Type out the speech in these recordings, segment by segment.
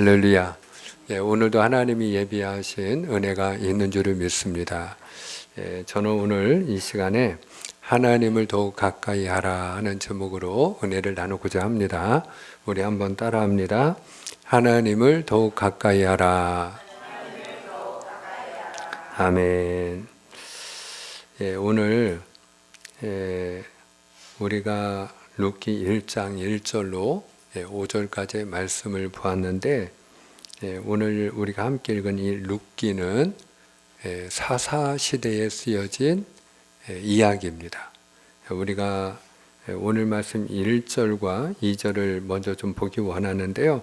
할렐루야. 오늘도 하나님이 예비하신 은혜가 있는 줄을 믿습니다. 저는 오늘 이 시간에 하나님을 더욱 가까이 하라 하는 제목으로 은혜를 나누고자 합니다. 우리 한번 따라합니다. 하나님을 더욱 가까이 하라. 아멘. 오늘 우리가 룻기 1장 1절로 5절까지의 말씀을 보았는데, 오늘 우리가 함께 읽은 이 룻기는 사사시대에 쓰여진 이야기입니다. 우리가 오늘 말씀 1절과 2절을 먼저 좀 보기 원하는데요.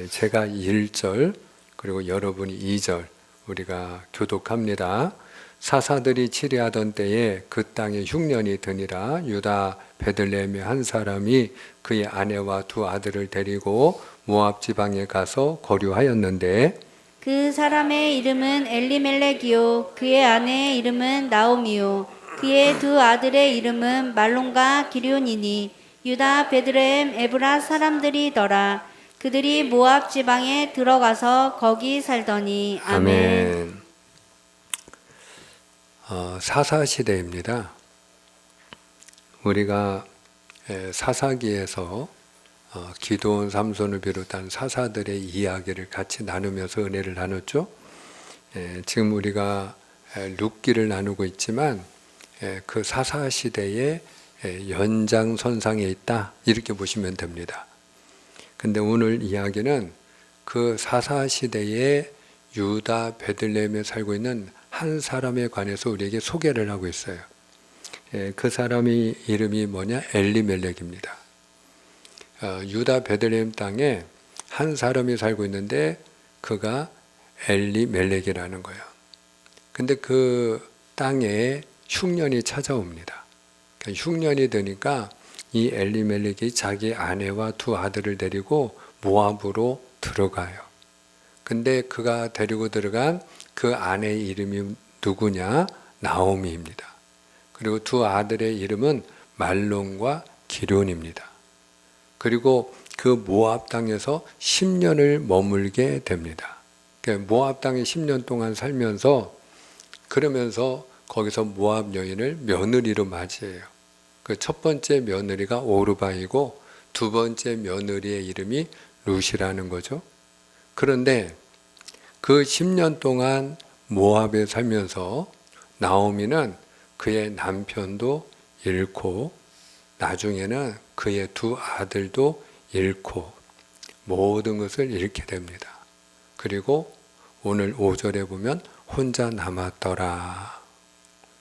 제가 1절 그리고 여러분이 2절 우리가 교독합니다. 사사들이 치리하던 때에 그 땅에 흉년이 드니라. 유다 베들레헴의 한 사람이 그의 아내와 두 아들을 데리고 모압 지방에 가서 거류하였는데, 그 사람의 이름은 엘리멜렉이요 그의 아내의 이름은 나오미요 그의 두 아들의 이름은 말론과 기럧이니 유다 베들레헴 에브라 사람들이더라. 그들이 모압 지방에 들어가서 거기 살더니. 아멘. 사사시대입니다. 우리가 사사기에서 기드온, 삼손을 비롯한 사사들의 이야기를 같이 나누면서 은혜를 나눴죠. 지금 우리가 룻기를 나누고 있지만 그 사사시대의 연장선상에 있다, 이렇게 보시면 됩니다. 근데 오늘 이야기는 그 사사시대의 유다 베들레헴에 살고 있는 한 사람에 관해서 우리에게 소개를 하고 있어요. 그 사람의 이름이 뭐냐? 엘리멜렉입니다. 유다 베들레헴 땅에 한 사람이 살고 있는데 그가 엘리멜렉이라는 거예요. 근데 그 땅에 흉년이 찾아옵니다. 흉년이 드니까 이 엘리멜렉이 자기 아내와 두 아들을 데리고 모압으로 들어가요. 근데 그가 데리고 들어간 그 아내의 이름이 누구냐? 나오미입니다. 그리고 두 아들의 이름은 말론과 기럧입니다. 그리고 그 모압 땅에서 10년을 머물게 됩니다. 모압 땅에 10년 동안 살면서, 그러면서 거기서 모압 여인을 며느리로 맞이해요. 그 첫 번째 며느리가 오르바이고 두 번째 며느리의 이름이 룻이라는 거죠. 그런데 그 10년 동안 모압에 살면서 나오미는 그의 남편도 잃고 나중에는 그의 두 아들도 잃고 모든 것을 잃게 됩니다. 그리고 오늘 5절에 보면 혼자 남았더라.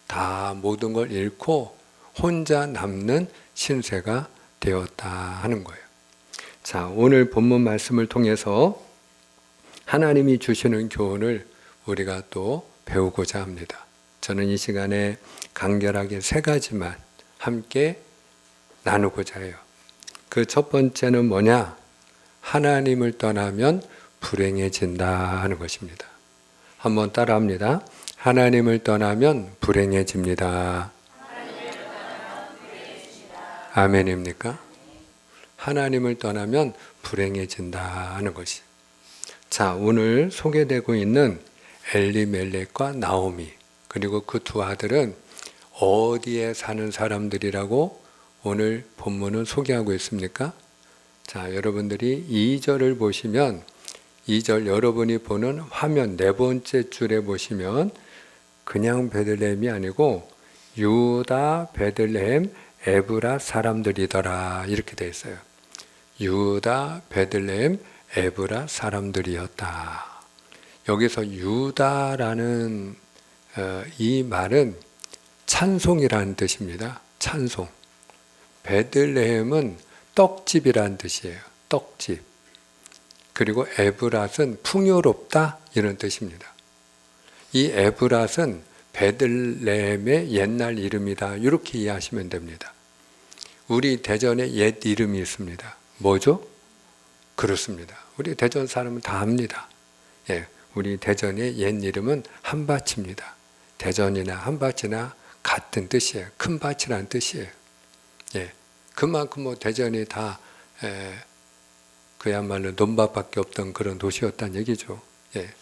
다 모든 걸 잃고 혼자 남는 신세가 되었다 하는 거예요. 자, 오늘 본문 말씀을 통해서 하나님이 주시는 교훈을 우리가 또 배우고자 합니다. 저는 이 시간에 간결하게 세 가지만 함께 나누고자 해요. 그 첫 번째는 뭐냐? 하나님을 떠나면 불행해진다 하는 것입니다. 한번 따라합니다. 하나님을 떠나면 불행해집니다. 아멘입니까? 하나님을 떠나면 불행해진다 하는 것이. 자, 오늘 소개되고 있는 엘리멜렉과 나오미, 그리고 그 두 아들은 어디에 사는 사람들이라고 오늘 본문은 소개하고 있습니까? 자, 여러분들이 2절을 보시면, 2절 여러분이 보는 화면 네 번째 줄에 보시면 그냥 베들레헴이 아니고 유다 베들레헴 에브라 사람들이더라, 이렇게 되어 있어요. 유다 베들레헴 에브라 사람들이었다. 여기서 유다라는 이 말은 찬송이라는 뜻입니다. 찬송. 베들레헴은 떡집이라는 뜻이에요. 떡집. 그리고 에브랏은 풍요롭다, 이런 뜻입니다. 이 에브랏은 베들레헴의 옛날 이름이다, 이렇게 이해하시면 됩니다. 우리 대전에 옛 이름이 있습니다. 뭐죠? 그렇습니다. 우리 대전 사람은 다 압니다. 우리 대전의 옛 이름은 한밭입니다. 대전이나 한밭이나 같은 뜻이에요. 큰 밭이라는 뜻이에요. 그만큼 대전이 다 그야말로 논밭밖에 없던 그런 도시였다는 얘기죠. 예.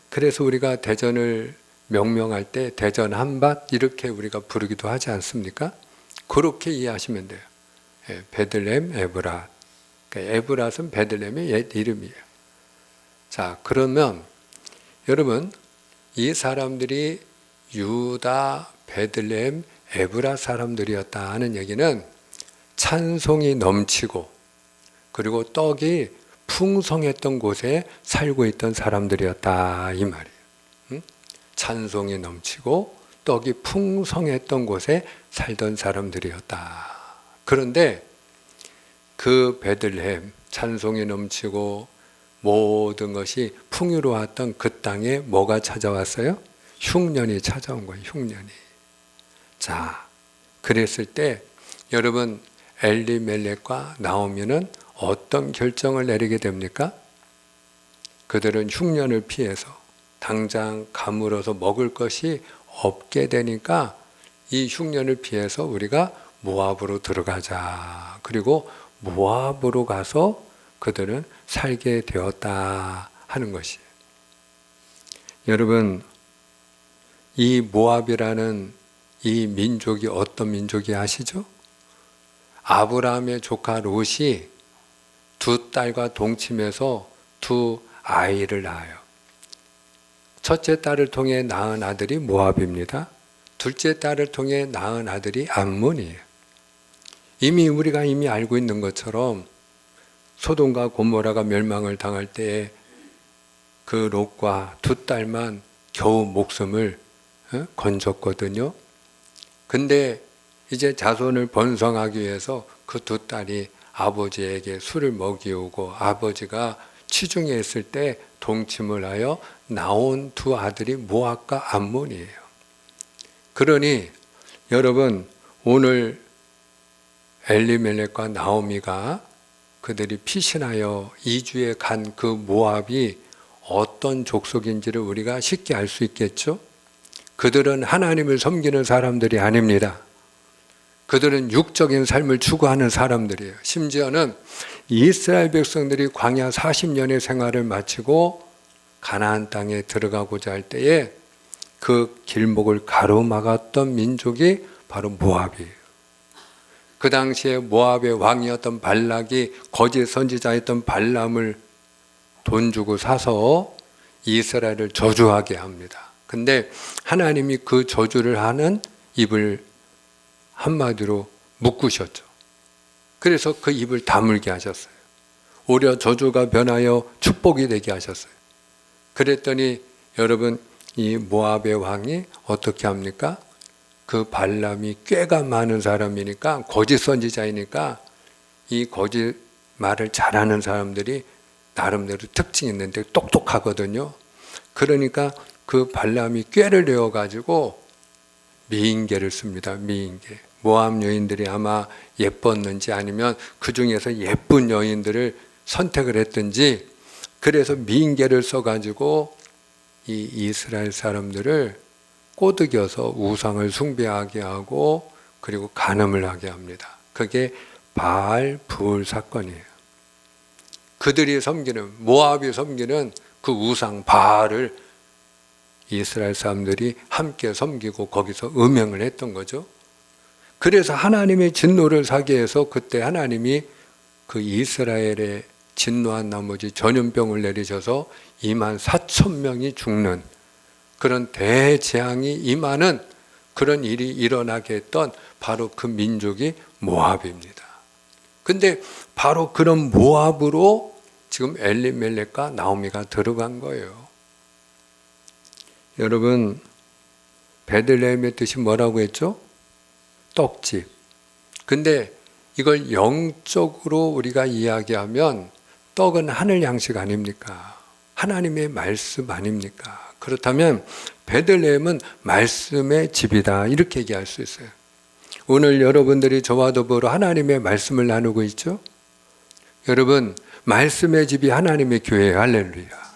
그래서 우리가 대전을 명명할 때 대전 한밭 이렇게 우리가 부르기도 하지 않습니까? 그렇게 이해하시면 돼요. 예, 베들레헴 에브랏. 그러니까 에브랏은 베들레헴의 옛 이름이에요. 자, 그러면 여러분 이 사람들이 유다, 베들레헴, 에브랏 사람들이었다 하는 얘기는 찬송이 넘치고 그리고 떡이 풍성했던 곳에 살고 있던 사람들이었다 이 말이에요. 응? 찬송이 넘치고 떡이 풍성했던 곳에 살던 사람들이었다. 그런데 그 베들레헴 찬송이 넘치고 모든 것이 풍요로웠던 그 땅에 뭐가 찾아왔어요? 흉년이 찾아온 거예요. 흉년이. 자, 그랬을 때 여러분 엘리멜렉과 나오미는 어떤 결정을 내리게 됩니까? 그들은 흉년을 피해서 당장 가물어서 먹을 것이 없게 되니까 이 흉년을 피해서 우리가 모압으로 들어가자. 그리고 모압으로 가서 그들은 살게 되었다 하는 것이에요. 여러분, 이 모압이라는 이 민족이 어떤 민족이 아시죠? 아브라함의 조카 롯이 두 딸과 동침해서 두 아이를 낳아요. 첫째 딸을 통해 낳은 아들이 모압입니다. 둘째 딸을 통해 낳은 아들이 암몬이에요. 우리가 이미 알고 있는 것처럼 소돔과 고모라가 멸망을 당할 때에 그 롯과 두 딸만 겨우 목숨을 건졌거든요. 근데 이제 자손을 번성하기 위해서 그 두 딸이 아버지에게 술을 먹이우고 아버지가 치중해 있을 때 동침을 하여 나온 두 아들이 모압과 암몬이에요. 그러니 여러분 오늘 엘리멜렉과 나오미가 그들이 피신하여 이주에 간 그 모압이 어떤 족속인지를 우리가 쉽게 알 수 있겠죠? 그들은 하나님을 섬기는 사람들이 아닙니다. 그들은 육적인 삶을 추구하는 사람들이에요. 심지어는 이스라엘 백성들이 광야 40년의 생활을 마치고 가나안 땅에 들어가고자 할 때에 그 길목을 가로막았던 민족이 바로 모압이에요. 그 당시에 모압의 왕이었던 발락이 거짓 선지자였던 발람을 돈 주고 사서 이스라엘을 저주하게 합니다. 근데 하나님이 그 저주를 하는 입을 한마디로 묶으셨죠. 그래서 그 입을 다물게 하셨어요. 오히려 저주가 변하여 축복이 되게 하셨어요. 그랬더니 여러분 이 모압의 왕이 어떻게 합니까? 그 발람이 꾀가 많은 사람이니까 거짓 선지자이니까 이 거짓 말을 잘하는 사람들이 나름대로 특징이 있는데 똑똑하거든요. 그러니까 그 발람이 꾀를 내어가지고 미인계를 씁니다. 미인계. 모압 여인들이 아마 예뻤는지 아니면 그 중에서 예쁜 여인들을 선택을 했든지 그래서 미인계를 써가지고 이 이스라엘 사람들을 꼬드겨서 우상을 숭배하게 하고 그리고 간음을 하게 합니다. 그게 바알 부울 사건이에요. 그들이 섬기는 모압이 섬기는 그 우상 바알을 이스라엘 사람들이 함께 섬기고 거기서 음행을 했던 거죠. 그래서 하나님의 진노를 사게 해서 그때 하나님이 그 이스라엘에 진노한 나머지 전염병을 내리셔서 24,000명이 죽는 그런 대재앙이 임하는 그런 일이 일어나게 했던 바로 그 민족이 모압입니다. 근데 바로 그런 모압으로 지금 엘리멜렉과 나오미가 들어간 거예요. 여러분 베들레헴의 뜻이 뭐라고 했죠? 떡집. 근데 이걸 영적으로 우리가 이야기하면 떡은 하늘 양식 아닙니까? 하나님의 말씀 아닙니까? 그렇다면 베들레헴은 말씀의 집이다 이렇게 얘기할 수 있어요. 오늘 여러분들이 저와 더불어 하나님의 말씀을 나누고 있죠? 여러분 말씀의 집이 하나님의 교회예요. 할렐루야.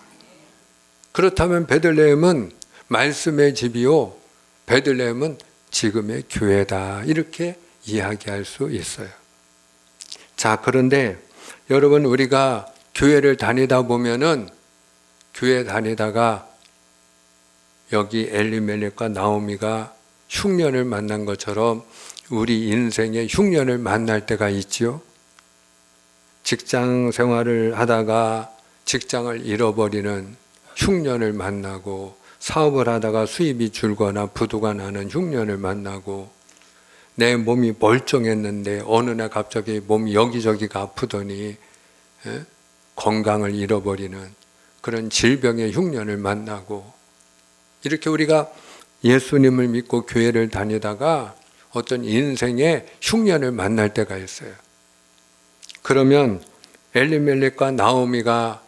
그렇다면 베들레헴은 말씀의 집이요 베들레헴은 지금의 교회다 이렇게 이야기할 수 있어요. 자, 그런데 여러분 우리가 교회를 다니다 보면은 교회 다니다가 여기 엘리멜렉과 나오미가 흉년을 만난 것처럼 우리 인생에 흉년을 만날 때가 있지요. 직장 생활을 하다가 직장을 잃어버리는 흉년을 만나고, 사업을 하다가 수입이 줄거나 부도가 나는 흉년을 만나고, 내 몸이 멀쩡했는데 어느 날 갑자기 몸이 여기저기가 아프더니 건강을 잃어버리는 그런 질병의 흉년을 만나고, 이렇게 우리가 예수님을 믿고 교회를 다니다가 어떤 인생의 흉년을 만날 때가 있어요. 그러면 엘리멜렉과 나오미가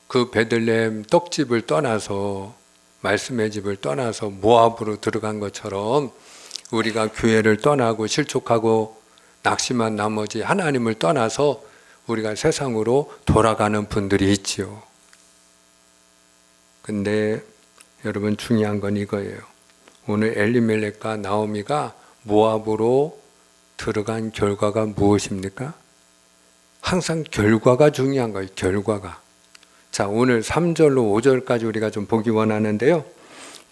그 베들레헴 떡집을 떠나서, 말씀의 집을 떠나서 모압으로 들어간 것처럼 우리가 교회를 떠나고 실족하고 낙심한 나머지 하나님을 떠나서 우리가 세상으로 돌아가는 분들이 있지요. 근데 여러분 중요한 건 이거예요. 오늘 엘리멜렉과 나오미가 모압으로 들어간 결과가 무엇입니까? 항상 결과가 중요한 거예요. 결과가. 자, 오늘 3절로 5절까지 우리가 좀 보기 원하는데요.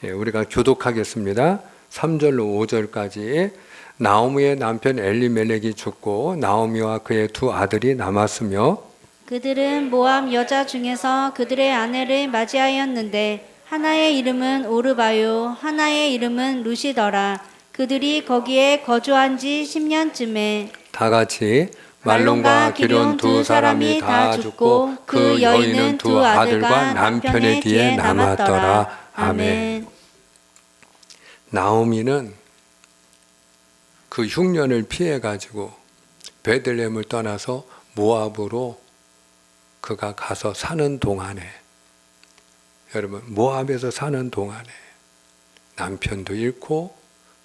우리가 교독하겠습니다. 3절로 5절까지. 나오미의 남편 엘리멜렉이 죽고 나오미와 그의 두 아들이 남았으며, 그들은 모압 여자 중에서 그들의 아내를 맞이하였는데 하나의 이름은 오르바요 하나의 이름은 루시더라. 그들이 거기에 거주한 지 10년쯤에 다 같이 말론과 기럨 두 사람이 다 죽고 그 여인은 두 아들과 남편의 뒤에 남았더라. 아멘. 나오미는 그 흉년을 피해 가지고 베들레헴을 떠나서 모압으로 그가 가서 사는 동안에, 여러분 모압에서 사는 동안에 남편도 잃고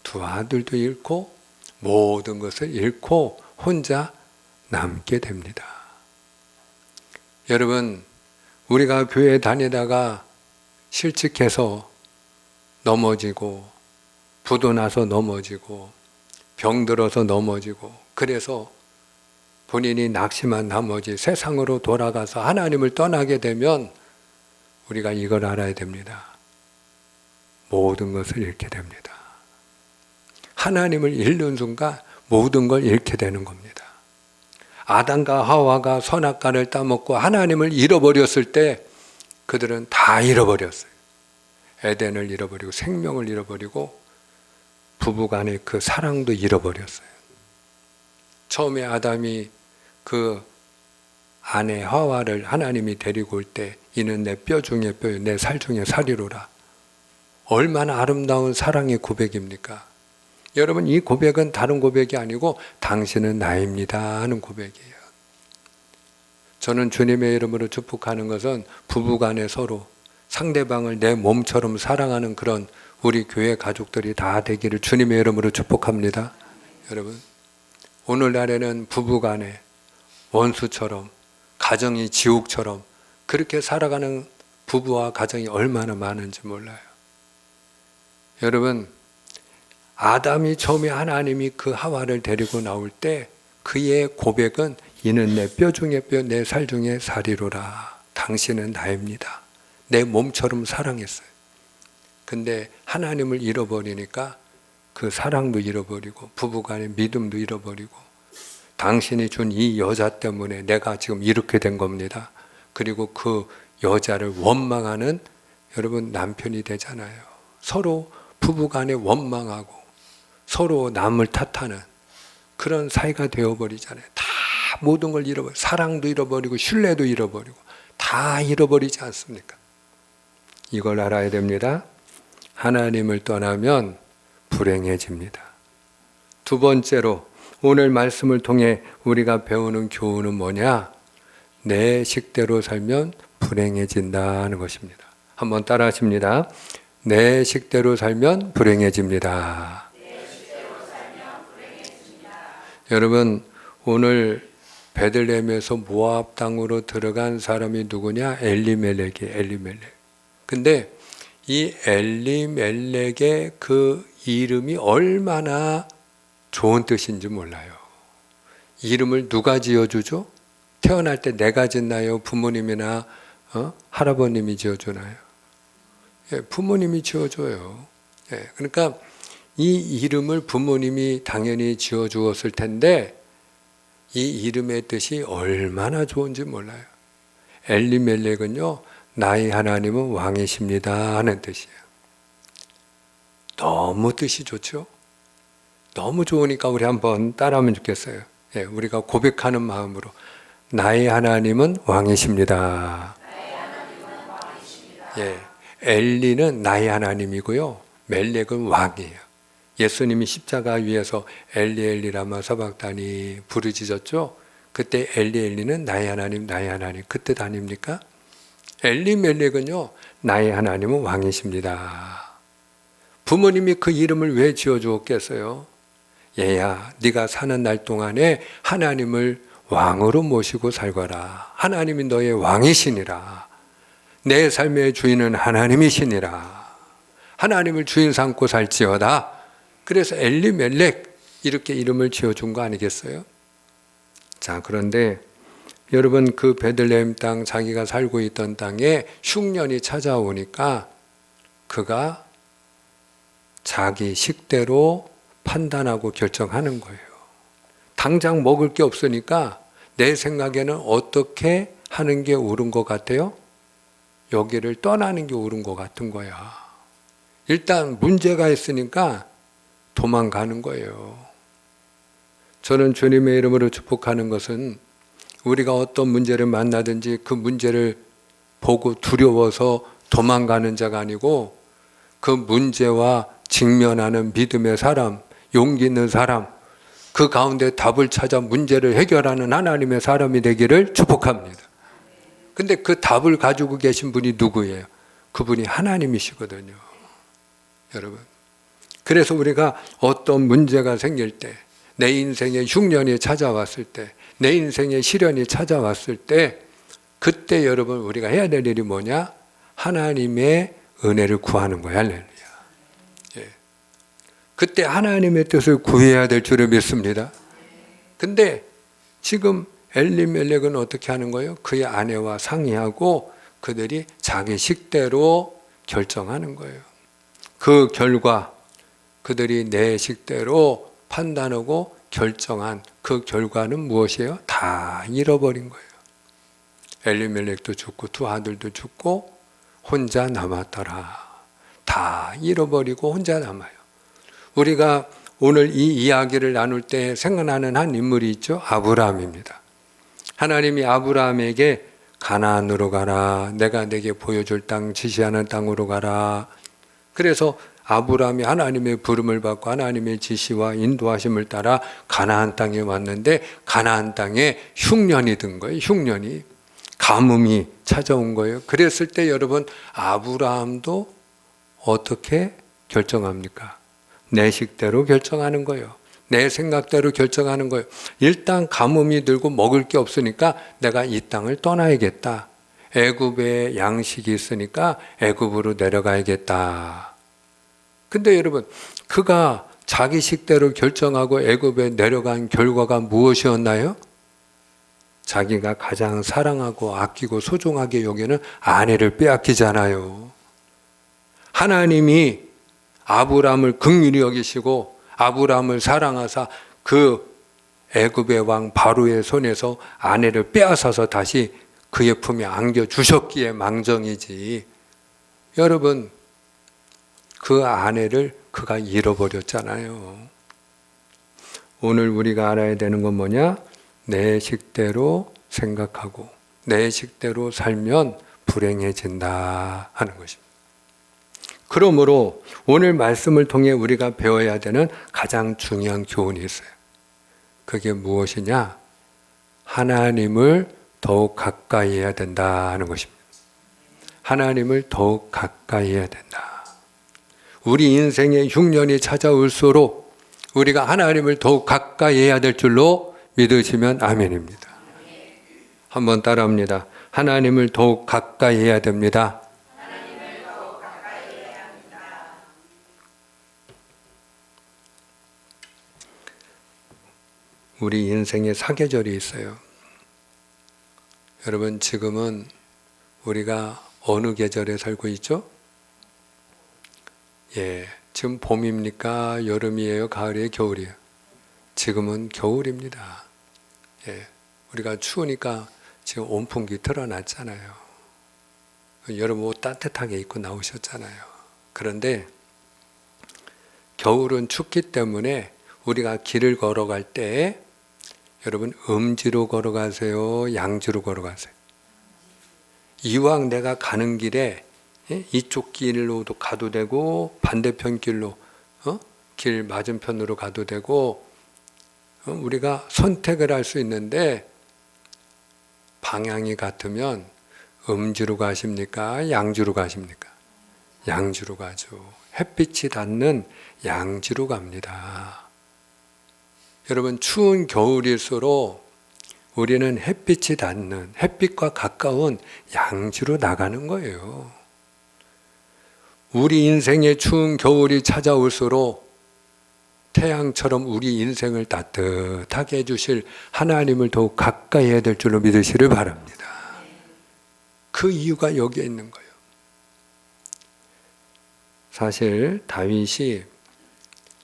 두 아들도 잃고 모든 것을 잃고 혼자 남게 됩니다. 여러분 우리가 교회 다니다가 실직해서 넘어지고, 부도 나서 넘어지고, 병들어서 넘어지고, 그래서 본인이 낙심한 나머지 세상으로 돌아가서 하나님을 떠나게 되면 우리가 이걸 알아야 됩니다. 모든 것을 잃게 됩니다. 하나님을 잃는 순간 모든 걸 잃게 되는 겁니다. 아담과 하와가 선악과를 따먹고 하나님을 잃어버렸을 때 그들은 다 잃어버렸어요. 에덴을 잃어버리고 생명을 잃어버리고 부부간의 그 사랑도 잃어버렸어요. 처음에 아담이 그 아내 하와를 하나님이 데리고 올 때 이는 내 뼈 중에 뼈요 내 살 중에 살이로라. 얼마나 아름다운 사랑의 고백입니까? 여러분 이 고백은 다른 고백이 아니고 당신은 나입니다 하는 고백이에요. 저는 주님의 이름으로 축복하는 것은 부부간에 서로 상대방을 내 몸처럼 사랑하는 그런 우리 교회 가족들이 다 되기를 주님의 이름으로 축복합니다. 여러분 오늘날에는 부부간에 원수처럼, 가정이 지옥처럼 그렇게 살아가는 부부와 가정이 얼마나 많은지 몰라요. 여러분 아담이 처음에 하나님이 그 하와를 데리고 나올 때 그의 고백은 이는 내 뼈 중에 뼈, 내 살 중에 살이로라. 당신은 나입니다. 내 몸처럼 사랑했어요. 근데 하나님을 잃어버리니까 그 사랑도 잃어버리고 부부간의 믿음도 잃어버리고 당신이 준 이 여자 때문에 내가 지금 이렇게 된 겁니다. 그리고 그 여자를 원망하는 여러분 남편이 되잖아요. 서로 부부간에 원망하고 서로 남을 탓하는 그런 사이가 되어버리잖아요. 다 모든 걸 잃어버리고 사랑도 잃어버리고 신뢰도 잃어버리고 다 잃어버리지 않습니까? 이걸 알아야 됩니다. 하나님을 떠나면 불행해집니다. 두 번째로 오늘 말씀을 통해 우리가 배우는 교훈은 뭐냐? 내 식대로 살면 불행해진다는 것입니다. 한번 따라 하십니다. 내 식대로 살면 불행해집니다. 여러분 오늘 베들레헴에서 모압 땅으로 들어간 사람이 누구냐? 엘리멜렉이에요. 엘리멜렉. 근데 이 엘리멜렉의 그 이름이 얼마나 좋은 뜻인지 몰라요. 이름을 누가 지어주죠? 태어날 때 내가 짓나요? 부모님이나 할아버님이 지어주나요? 예, 부모님이 지어줘요. 예, 그러니까 이 이름을 부모님이 당연히 지어주었을 텐데 이 이름의 뜻이 얼마나 좋은지 몰라요. 엘리멜렉은요, 나의 하나님은 왕이십니다 하는 뜻이에요. 너무 뜻이 좋죠? 너무 좋으니까 우리 한번 따라하면 좋겠어요. 예, 우리가 고백하는 마음으로 나의 하나님은 왕이십니다. 예, 엘리는 나의 하나님이고요, 멜렉은 왕이에요. 예수님이 십자가 위에서 엘리 엘리 라마 사박다니 부르짖었죠. 그때 엘리 엘리는 나의 하나님 나의 하나님 그 뜻 아닙니까? 엘리 멜렉은요, 나의 하나님은 왕이십니다. 부모님이 그 이름을 왜 지어주었겠어요? 얘야, 네가 사는 날 동안에 하나님을 왕으로 모시고 살거라. 하나님이 너의 왕이시니라. 내 삶의 주인은 하나님이시니라. 하나님을 주인 삼고 살지어다. 그래서 엘리멜렉 이렇게 이름을 지어준 거 아니겠어요? 자, 그런데 여러분, 그 베들레헴 땅, 자기가 살고 있던 땅에 흉년이 찾아오니까 그가 자기 식대로 판단하고 결정하는 거예요. 당장 먹을 게 없으니까 내 생각에는 어떻게 하는 게 옳은 것 같아요? 여기를 떠나는 게 옳은 것 같은 거야. 일단 문제가 있으니까 도망가는 거예요. 저는 주님의 이름으로 축복하는 것은 우리가 어떤 문제를 만나든지 그 문제를 보고 두려워서 도망가는 자가 아니고 그 문제와 직면하는 믿음의 사람, 용기 있는 사람, 그 가운데 답을 찾아 문제를 해결하는 하나님의 사람이 되기를 축복합니다. 근데 그 답을 가지고 계신 분이 누구예요? 그분이 하나님이시거든요. 여러분, 그래서 우리가 어떤 문제가 생길 때, 내 인생에 흉년이 찾아왔을 때, 내 인생에 시련이 찾아왔을 때, 그때 여러분 우리가 해야 될 일이 뭐냐? 하나님의 은혜를 구하는 거야. 할렐루야. 예. 그때 하나님의 뜻을 구해야 될 줄을 믿습니다. 근데 지금 엘리멜렉은 어떻게 하는 거예요? 그의 아내와 상의하고 그들이 자기 식대로 결정하는 거예요. 그 결과 그들이 내 식대로 판단하고 결정한 그 결과는 무엇이에요? 다 잃어버린 거예요. 엘리멜렉도 죽고 두 아들도 죽고 혼자 남았더라. 다 잃어버리고 혼자 남아요. 우리가 오늘 이 이야기를 나눌 때 생각나는 한 인물이 있죠. 아브라함입니다. 하나님이 아브라함에게 가나안으로 가라. 내가 내게 보여줄 땅, 지시하는 땅으로 가라. 그래서 아브라함이 하나님의 부름을 받고 하나님의 지시와 인도하심을 따라 가나안 땅에 왔는데 가나안 땅에 흉년이 든 거예요. 흉년이. 가뭄이 찾아온 거예요. 그랬을 때 여러분, 아브라함도 어떻게 결정합니까? 내 식대로 결정하는 거예요. 내 생각대로 결정하는 거예요. 일단 가뭄이 들고 먹을 게 없으니까 내가 이 땅을 떠나야겠다. 애굽에 양식이 있으니까 애굽으로 내려가야겠다. 근데 여러분, 그가 자기 식대로 결정하고 애굽에 내려간 결과가 무엇이었나요? 자기가 가장 사랑하고 아끼고 소중하게 여기는 아내를 빼앗기잖아요. 하나님이 아브라함을 긍휼히 여기시고 아브라함을 사랑하사 그 애굽의 왕 바로의 손에서 아내를 빼앗아서 다시 그의 품에 안겨주셨기에 망정이지. 여러분, 그 아내를 그가 잃어버렸잖아요. 오늘 우리가 알아야 되는 건 뭐냐? 내 식대로 생각하고 내 식대로 살면 불행해진다 하는 것입니다. 그러므로 오늘 말씀을 통해 우리가 배워야 되는 가장 중요한 교훈이 있어요. 그게 무엇이냐? 하나님을 더욱 가까이 해야 된다 하는 것입니다. 하나님을 더욱 가까이 해야 된다. 우리 인생에 흉년이 찾아올수록 우리가 하나님을 더욱 가까이 해야 될 줄로 믿으시면 아멘입니다. 한번 따라합니다. 하나님을 더욱 가까이 해야 됩니다. 우리 인생에 사계절이 있어요. 여러분 지금은 우리가 어느 계절에 살고 있죠? 지금 봄입니까? 여름이에요? 가을이에요? 겨울이에요? 지금은 겨울입니다. 우리가 추우니까 지금 온풍기 틀어놨잖아요. 여러분 옷 따뜻하게 입고 나오셨잖아요. 그런데 겨울은 춥기 때문에 우리가 길을 걸어갈 때 여러분 음지로 걸어가세요? 양지로 걸어가세요? 이왕 내가 가는 길에 이쪽 길로도 가도 되고 반대편 길로 길 맞은편으로 가도 되고 우리가 선택을 할 수 있는데 방향이 같으면 음지로 가십니까? 양지로 가십니까? 양지로 가죠. 햇빛이 닿는 양지로 갑니다. 여러분 추운 겨울일수록 우리는 햇빛이 닿는 햇빛과 가까운 양지로 나가는 거예요. 우리 인생에 추운 겨울이 찾아올수록 태양처럼 우리 인생을 따뜻하게 해주실 하나님을 더욱 가까이 해야 될 줄로 믿으시를 바랍니다. 그 이유가 여기에 있는 거예요. 사실 다윗이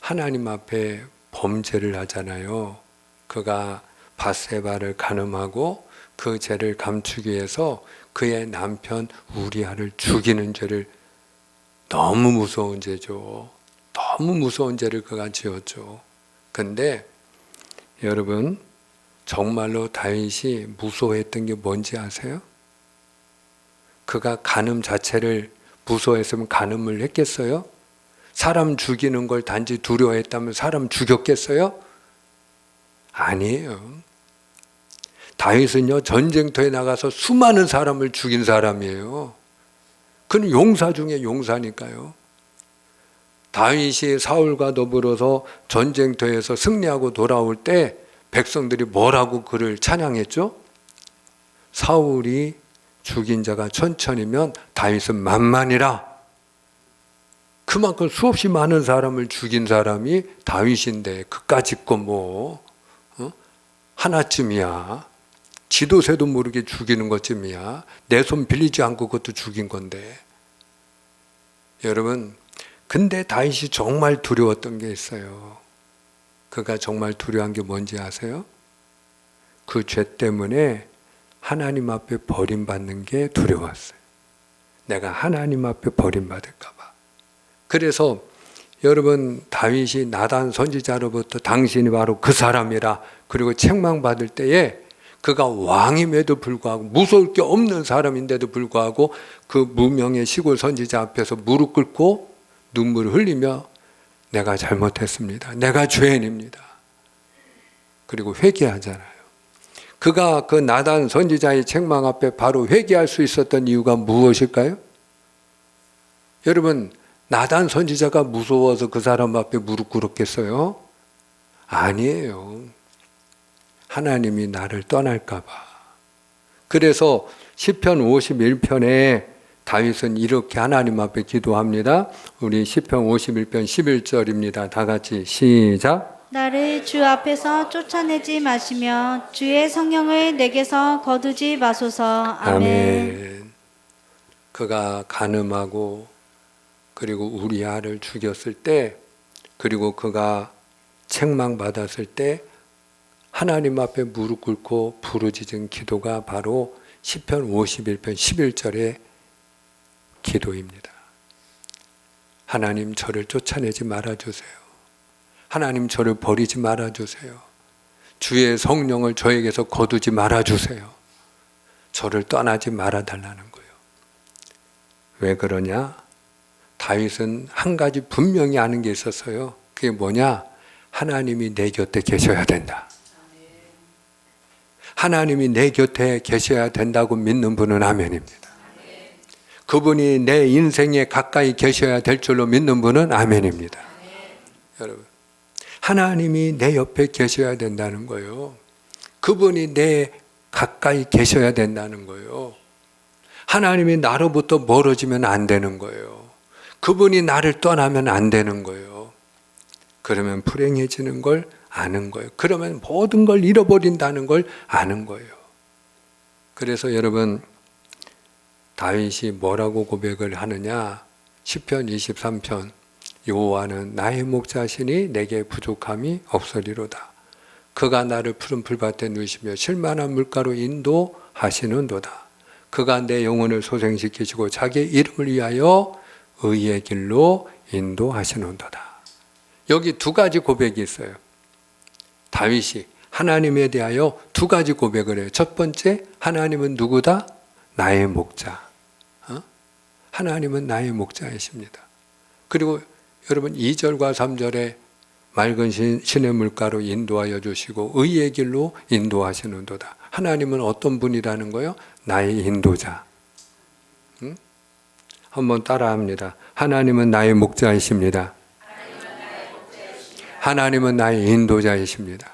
하나님 앞에 범죄를 하잖아요. 그가 밧세바를 간음하고 그 죄를 감추기 위해서 그의 남편 우리아를 죽이는 죄를, 너무 무서운 죄죠. 너무 무서운 죄를 그가 지었죠. 근데 여러분 정말로 다윗이 무서워했던 게 뭔지 아세요? 그가 간음 자체를 무서워했으면 간음을 했겠어요? 사람 죽이는 걸 단지 두려워했다면 사람 죽였겠어요? 아니에요. 다윗은요 전쟁터에 나가서 수많은 사람을 죽인 사람이에요. 그는 용사 중에 용사니까요. 다윗이 사울과 더불어서 전쟁터에서 승리하고 돌아올 때 백성들이 뭐라고 그를 찬양했죠? 사울이 죽인 자가 천천이면 다윗은 만만이라. 그만큼 수없이 많은 사람을 죽인 사람이 다윗인데 그까짓 거 뭐 하나쯤이야. 지도새도 모르게 죽이는 것쯤이야. 내 손 빌리지 않고 그것도 죽인 건데. 여러분 근데 다윗이 정말 두려웠던 게 있어요. 그가 정말 두려워한 게 뭔지 아세요? 그 죄 때문에 하나님 앞에 버림받는 게 두려웠어요. 내가 하나님 앞에 버림받을까 봐. 그래서 여러분 다윗이 나단 선지자로부터 당신이 바로 그 사람이라 그리고 책망받을 때에 그가 왕임에도 불구하고 무서울 게 없는 사람인데도 불구하고 그 무명의 시골 선지자 앞에서 무릎 꿇고 눈물을 흘리며 내가 잘못했습니다. 내가 죄인입니다. 그리고 회개하잖아요. 그가 그 나단 선지자의 책망 앞에 바로 회개할 수 있었던 이유가 무엇일까요? 여러분 나단 선지자가 무서워서 그 사람 앞에 무릎 꿇었겠어요? 아니에요. 하나님이 나를 떠날까 봐. 그래서 시편 51편에 다윗은 이렇게 하나님 앞에 기도합니다. 우리 시편 51편 11절입니다. 다 같이 시작. 나를 주 앞에서 쫓아내지 마시며 주의 성령을 내게서 거두지 마소서. 아멘. 그가 간음하고 그리고 우리아를 죽였을 때 그리고 그가 책망받았을 때 하나님 앞에 무릎 꿇고 부르짖은 기도가 바로 시편 51편 11절의 기도입니다. 하나님 저를 쫓아내지 말아주세요. 하나님 저를 버리지 말아주세요. 주의 성령을 저에게서 거두지 말아주세요. 저를 떠나지 말아달라는 거예요. 왜 그러냐? 다윗은 한 가지 분명히 아는 게 있었어요. 그게 뭐냐? 하나님이 내 곁에 계셔야 된다. 하나님이 내 곁에 계셔야 된다고 믿는 분은 아멘입니다. 그분이 내 인생에 가까이 계셔야 될 줄로 믿는 분은 아멘입니다. 여러분, 하나님이 내 옆에 계셔야 된다는 거예요. 그분이 내 가까이 계셔야 된다는 거예요. 하나님이 나로부터 멀어지면 안 되는 거예요. 그분이 나를 떠나면 안 되는 거예요. 그러면 불행해지는 걸 아는 거예요. 그러면 모든 걸 잃어버린다는 걸 아는 거예요. 그래서 여러분 다윗이 뭐라고 고백을 하느냐? 시편 23편 여호와는 나의 목자시니 내게 부족함이 없으리로다. 그가 나를 푸른 풀밭에 누시며 쉴만한 물가로 인도하시는도다. 그가 내 영혼을 소생시키시고 자기의 이름을 위하여 의의 길로 인도하시는도다. 여기 두 가지 고백이 있어요. 다윗이 하나님에 대하여 두 가지 고백을 해요. 첫 번째, 하나님은 누구다? 나의 목자. 하나님은 나의 목자이십니다. 그리고 여러분 2절과 3절에 맑은 신의 물가로 인도하여 주시고 의의 길로 인도하시는도다. 하나님은 어떤 분이라는 거예요? 나의 인도자. 한번 따라합니다. 하나님은 나의 목자이십니다. 하나님은 나의 인도자이십니다.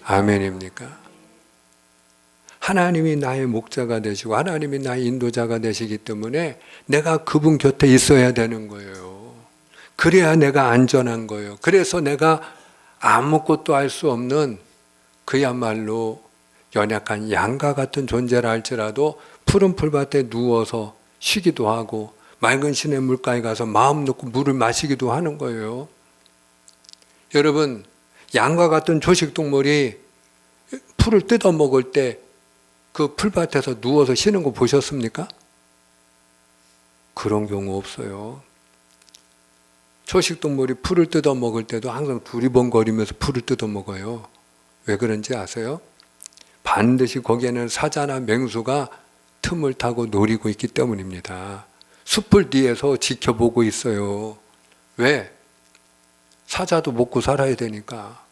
아멘입니까? 하나님이 나의 목자가 되시고 하나님이 나의 인도자가 되시기 때문에 내가 그분 곁에 있어야 되는 거예요. 그래야 내가 안전한 거예요. 그래서 내가 아무것도 할 수 없는 그야말로 연약한 양과 같은 존재라 할지라도 푸른 풀밭에 누워서 쉬기도 하고 맑은 시냇 물가에 가서 마음 놓고 물을 마시기도 하는 거예요. 여러분, 양과 같은 초식동물이 풀을 뜯어 먹을 때 그 풀밭에서 누워서 쉬는 거 보셨습니까? 그런 경우 없어요. 초식동물이 풀을 뜯어 먹을 때도 항상 두리번거리면서 풀을 뜯어 먹어요. 왜 그런지 아세요? 반드시 거기에는 사자나 맹수가 틈을 타고 노리고 있기 때문입니다. 숲을 뒤에서 지켜보고 있어요. 왜? 사자도 먹고 살아야 되니까.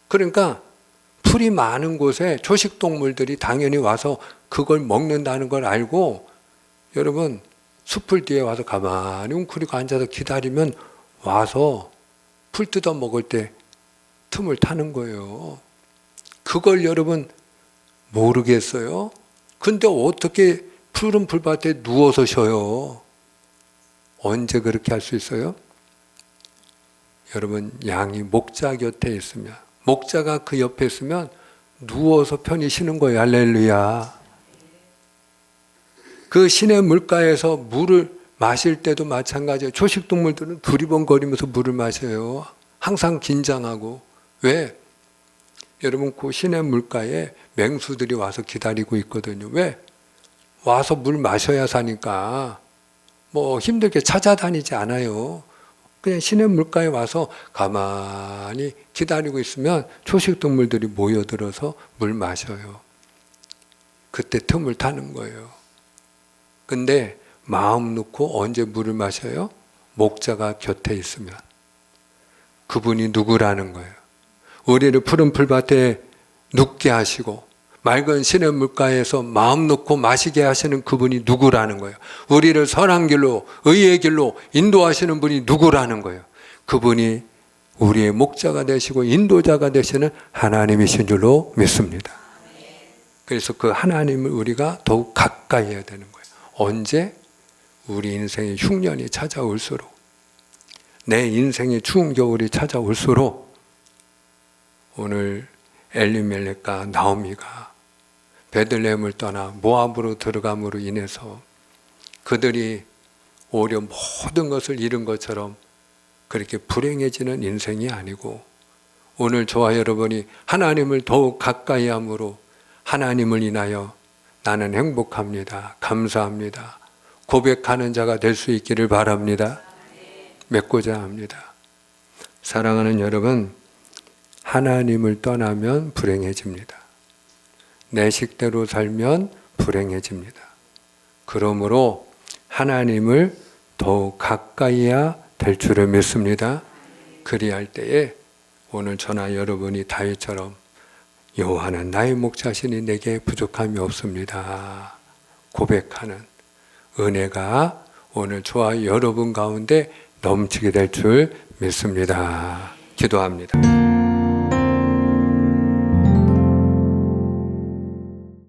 그러니까 풀이 많은 곳에 초식동물들이 당연히 와서 그걸 먹는다는 걸 알고 여러분 숲을 뒤에 와서 가만히 웅크리고 앉아서 기다리면 와서 풀 뜯어 먹을 때 틈을 타는 거예요. 그걸 여러분 모르겠어요? 근데 어떻게 푸른 풀밭에 누워서 쉬어요? 언제 그렇게 할 수 있어요? 여러분 양이 목자 곁에 있으면 목자가 그 옆에 있으면 누워서 편히 쉬는 거예요. 할렐루야. 그 시냇 물가에서 물을 마실 때도 마찬가지예요. 초식동물들은 두리번거리면서 물을 마셔요. 항상 긴장하고. 왜? 여러분 그 시냇 물가에 맹수들이 와서 기다리고 있거든요. 왜? 와서 물 마셔야 사니까 뭐 힘들게 찾아다니지 않아요. 그냥 시냇 물가에 와서 가만히 기다리고 있으면 초식동물들이 모여들어서 물 마셔요. 그때 틈을 타는 거예요. 근데 마음 놓고 언제 물을 마셔요? 목자가 곁에 있으면. 그분이 누구라는 거예요? 우리를 푸른 풀밭에 눕게 하시고 맑은 시냇 물가에서 마음 놓고 마시게 하시는 그분이 누구라는 거예요? 우리를 선한 길로 의의 길로 인도하시는 분이 누구라는 거예요? 그분이 우리의 목자가 되시고 인도자가 되시는 하나님이신 줄로 믿습니다. 그래서 그 하나님을 우리가 더욱 가까이 해야 되는 거예요. 언제? 우리 인생의 흉년이 찾아올수록, 내 인생의 추운 겨울이 찾아올수록 오늘 엘리멜렉과 나오미가 베들레헴을 떠나 모압으로 들어감으로 인해서 그들이 오히려 모든 것을 잃은 것처럼 그렇게 불행해지는 인생이 아니고 오늘 저와 여러분이 하나님을 더욱 가까이 함으로 하나님을 인하여 나는 행복합니다. 감사합니다. 고백하는 자가 될 수 있기를 바랍니다. 맺고자 합니다. 사랑하는 여러분, 하나님을 떠나면 불행해집니다. 내 식대로 살면 불행해집니다. 그러므로 하나님을 더욱 가까이야 될 줄을 믿습니다. 그리할 때에 오늘 저나 여러분이 다윗처럼 여호와는 나의 목자시니 내게 부족함이 없습니다. 고백하는 은혜가 오늘 저와 여러분 가운데 넘치게 될 줄 믿습니다. 기도합니다.